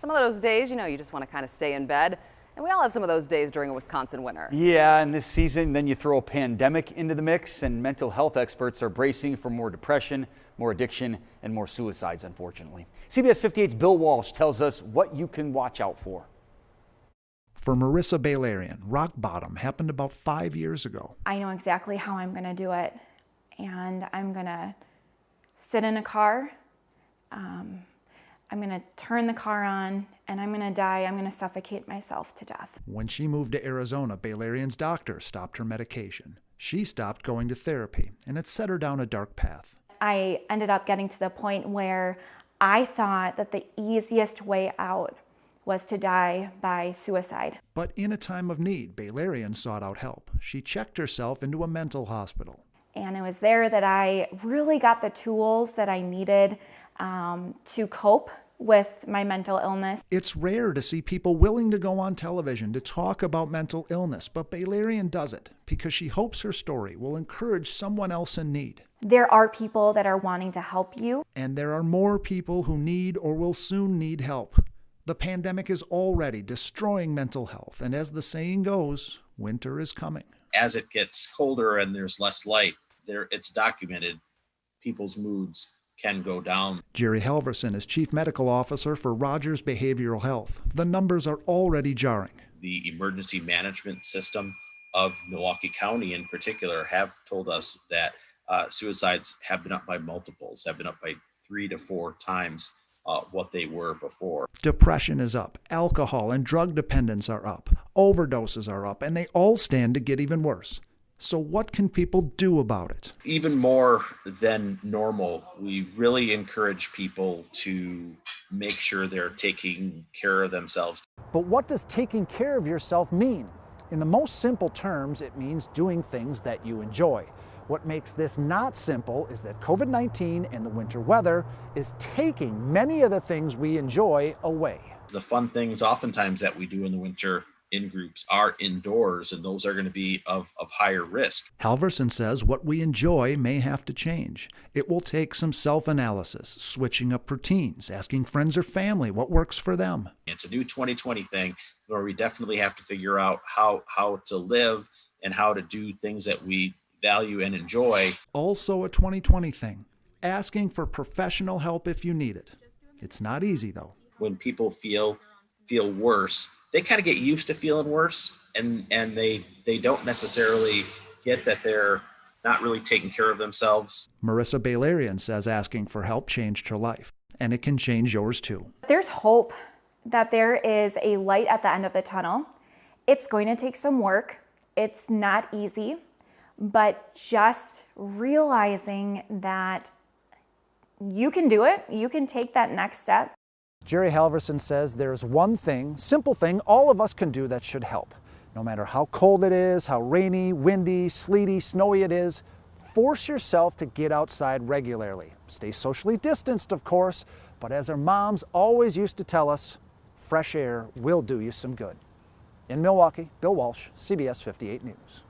Some of those days, you just want to kind of stay in bed. And we all have some of those days during a Wisconsin winter. Yeah, and this season, then you throw a pandemic into the mix, and mental health experts are bracing for more depression, more addiction, and more suicides, unfortunately. CBS 58's Bill Walsh tells us what you can watch out for. For Marissa Bailarian, rock bottom happened about 5 years ago. I know exactly how I'm going to do it, and I'm going to sit in a car. I'm going to turn the car on, and I'm going to die. I'm going to suffocate myself to death. When she moved to Arizona, Bailarian's doctor stopped her medication. She stopped going to therapy, and it set her down a dark path. I ended up getting to the point where I thought that the easiest way out was to die by suicide. But in a time of need, Bailarian sought out help. She checked herself into a mental hospital. And it was there that I really got the tools that I needed to cope with my mental illness. It's rare to see people willing to go on television to talk about mental illness, but Bailarian does it because she hopes her story will encourage someone else in need. There are people that are wanting to help you. And there are more people who need or will soon need help. The pandemic is already destroying mental health, and as the saying goes, winter is coming. As it gets colder and there's less light, it's documented people's moods can go down. Jerry Halverson is Chief Medical Officer for Rogers Behavioral Health. The numbers are already jarring. The emergency management system of Milwaukee County in particular have told us that suicides have been up by multiples, have been up by 3 to 4 times what they were before. Depression is up, alcohol and drug dependence are up, overdoses are up, and they all stand to get even worse. So what can people do about it? Even more than normal, we really encourage people to make sure they're taking care of themselves. But what does taking care of yourself mean? In the most simple terms, it means doing things that you enjoy. What makes this not simple is that COVID-19 and the winter weather is taking many of the things we enjoy away. The fun things oftentimes that we do in the winter in groups are indoors, and those are going to be of higher risk. Halverson says what we enjoy may have to change. It will take some self-analysis, switching up routines, asking friends or family what works for them. It's a new 2020 thing where we definitely have to figure out how to live and how to do things that we value and enjoy. Also a 2020 thing, asking for professional help if you need it. It's not easy though. When people feel worse, they kind of get used to feeling worse, and they don't necessarily get that they're not really taking care of themselves. Marissa Bailarian says asking for help changed her life, and it can change yours too. There's hope that there is a light at the end of the tunnel. It's going to take some work. It's not easy, but just realizing that you can do it, you can take that next step. Jerry Halverson says there's one thing, simple thing, all of us can do that should help. No matter how cold it is, how rainy, windy, sleety, snowy it is, force yourself to get outside regularly. Stay socially distanced, of course, but as our moms always used to tell us, fresh air will do you some good. In Milwaukee, Bill Walsh, CBS 58 News.